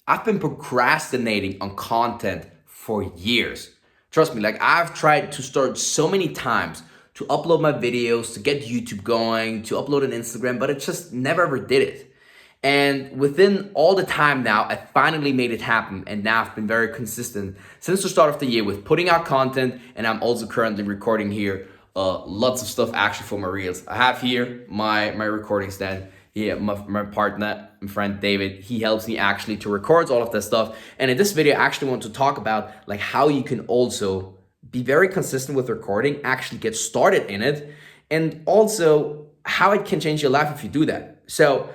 I've been procrastinating on content for years. Trust me, like I've tried to start so many times to upload my videos, to get YouTube going, to upload an Instagram, but it just never ever did it. And within all the time now, I finally made it happen. And now I've been very consistent since the start of the year with putting out content. And I'm also currently recording here lots of stuff actually for my reels. I have here my recording stand. Yeah, my partner and friend David, he helps me actually to record all of this stuff. And in this video, I actually want to talk about like how you can also be very consistent with recording, actually get started in it, and also how it can change your life if you do that. So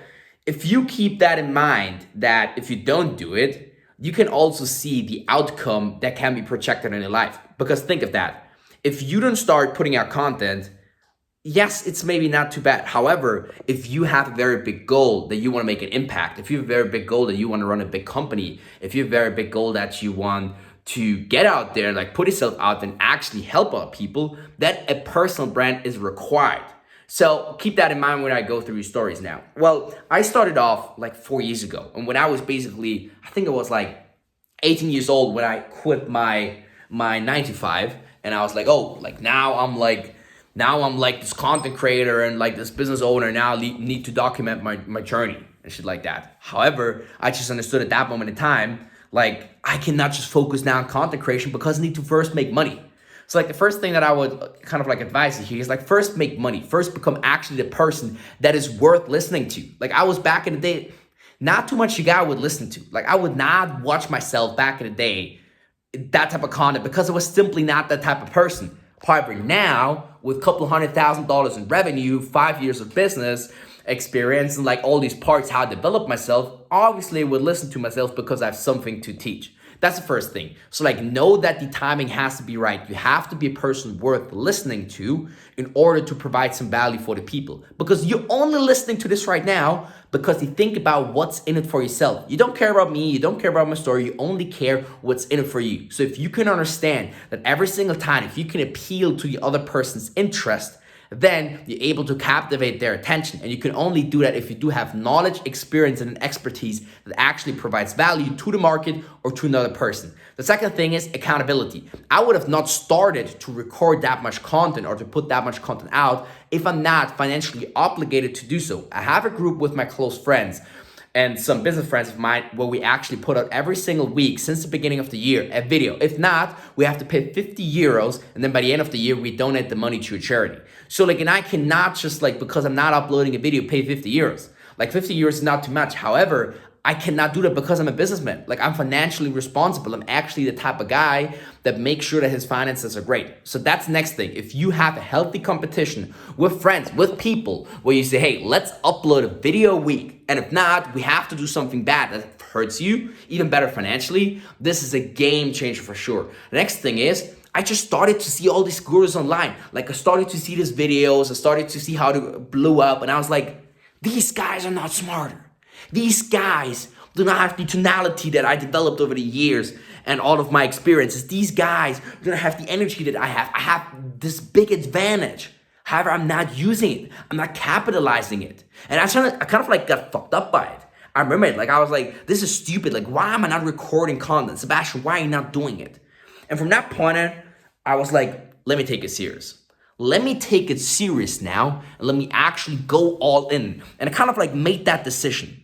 if you keep that in mind, that if you don't do it, you can also see the outcome that can be projected in your life. Because think of that. If you don't start putting out content, yes, it's maybe not too bad. However, if you have a very big goal that you want to make an impact, if you have a very big goal that you want to run a big company, if you have a very big goal that you want to get out there, like put yourself out and actually help other people, that a personal brand is required. So keep that in mind when I go through your stories now. Well, I started off like 4 years ago. And when I was basically, I think it was like 18 years old when I quit my 9 to 5. And I was like, oh, like now I'm like this content creator and like this business owner. Now I need to document my journey and shit like that. However, I just understood at that moment in time, like I cannot just focus now on content creation because I need to first make money. So like the first thing that I would kind of like advise you here is like first make money, first become actually the person that is worth listening to. Like I was back in the day, not too much you guy would listen to. Like I would not watch myself back in the day, that type of content, because I was simply not that type of person. However, now with a couple $100,000 in revenue, 5 years of business experience, and like all these parts, how I develop myself, obviously I would listen to myself because I have something to teach. That's the first thing. So like know that the timing has to be right. You have to be a person worth listening to in order to provide some value for the people. Because you're only listening to this right now because you think about what's in it for yourself. You don't care about me, you don't care about my story, you only care what's in it for you. So if you can understand that every single time, if you can appeal to the other person's interest, then you're able to captivate their attention. And you can only do that if you do have knowledge, experience, and an expertise that actually provides value to the market or to another person. The second thing is accountability. I would have not started to record that much content or to put that much content out if I'm not financially obligated to do so. I have a group with my close friends and some business friends of mine where we actually put out every single week since the beginning of the year a video. If not, we have to pay 50 euros, and then by the end of the year, we donate the money to a charity. So like, and I cannot just like, because I'm not uploading a video, pay 50 euros. Like 50 euros is not too much. However, I cannot do that because I'm a businessman. Like I'm financially responsible. I'm actually the type of guy that makes sure that his finances are great. So that's the next thing. If you have a healthy competition with friends, with people, where you say, hey, let's upload a video a week. And if not, we have to do something bad that hurts you, even better financially. This is a game changer for sure. The next thing is, I just started to see all these gurus online. Like I started to see these videos. I started to see how to blow up. And I was like, these guys are not smarter. These guys do not have the tonality that I developed over the years and all of my experiences. These guys do not have the energy that I have. I have this big advantage. However, I'm not using it. I'm not capitalizing it. And I kind of like got fucked up by it. I remember it. Like I was like, this is stupid. Like, why am I not recording content? Sebastian, why are you not doing it? And from that point on, I was like, let me take it serious. Let me take it serious now. And let me actually go all in. And I kind of like made that decision.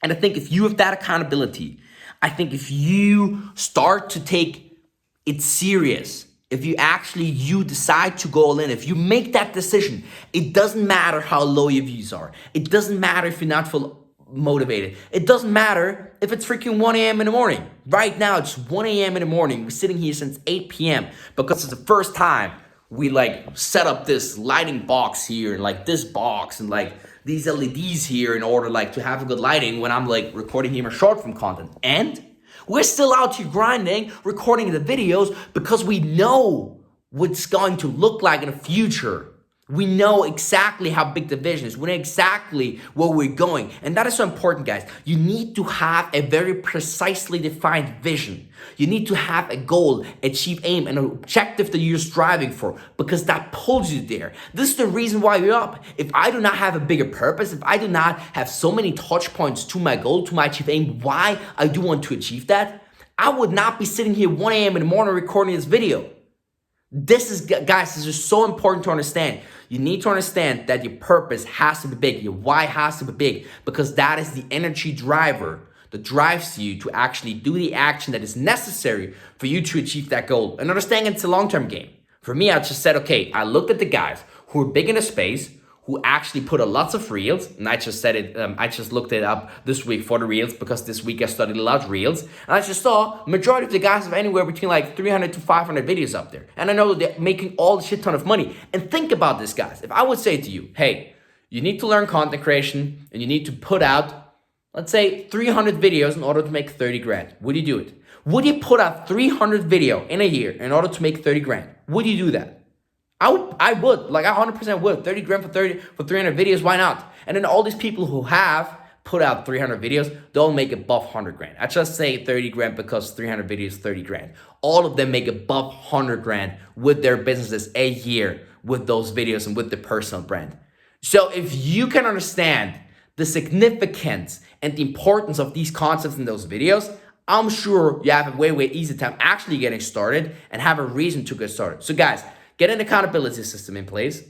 And I think if you have that accountability, I think if you start to take it serious, if you decide to go all in, if you make that decision, it doesn't matter how low your views are. It doesn't matter if you're not full motivated. It doesn't matter if it's freaking 1 a.m. in the morning. Right now, it's 1 a.m. in the morning. We're sitting here since 8 p.m. because it's the first time we like set up this lighting box here and like this box and like these LEDs here in order like to have a good lighting when I'm like recording here my short form content. And we're still out here grinding, recording the videos because we know what's going to look like in the future We know exactly how big the vision is. We know exactly where we're going. And that is so important, guys. You need to have a very precisely defined vision. You need to have a goal, a chief aim, an objective that you're striving for, because that pulls you there. This is the reason why you're up. If I do not have a bigger purpose, if I do not have so many touch points to my goal, to my chief aim, why I do want to achieve that, I would not be sitting here 1 a.m. in the morning recording this video. This is, guys, this is so important to understand. You need to understand that your purpose has to be big. Your why has to be big, because that is the energy driver that drives you to actually do the action that is necessary for you to achieve that goal. And understanding it's a long-term game. For me, I just said, okay, I looked at the guys who are big in the space, who actually put a lots of reels, and I just said it, I just looked it up this week for the reels, because this week I studied a lot of reels, and I just saw majority of the guys have anywhere between like 300 to 500 videos up there, and I know they're making all the shit ton of money. And think about this, guys. If I would say to you, hey, you need to learn content creation, and you need to put out, let's say 300 videos in order to make 30 grand, would you do it? Would you put out 300 video in a year in order to make 30 grand? Would you do that? I would, like I 100% would. 30 grand for 300 videos, why not? And then all these people who have put out 300 videos, they'll make above 100 grand. I just say 30 grand because 300 videos, 30 grand. All of them make above 100 grand with their businesses a year with those videos and with the personal brand. So if you can understand the significance and the importance of these concepts in those videos, I'm sure you have a way easy time actually getting started and have a reason to get started. So guys, get an accountability system in place,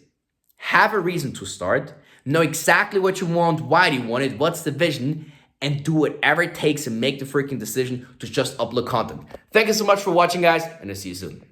have a reason to start, know exactly what you want, why do you want it, what's the vision, and do whatever it takes to make the freaking decision to just upload content. Thank you so much for watching, guys, and I'll see you soon.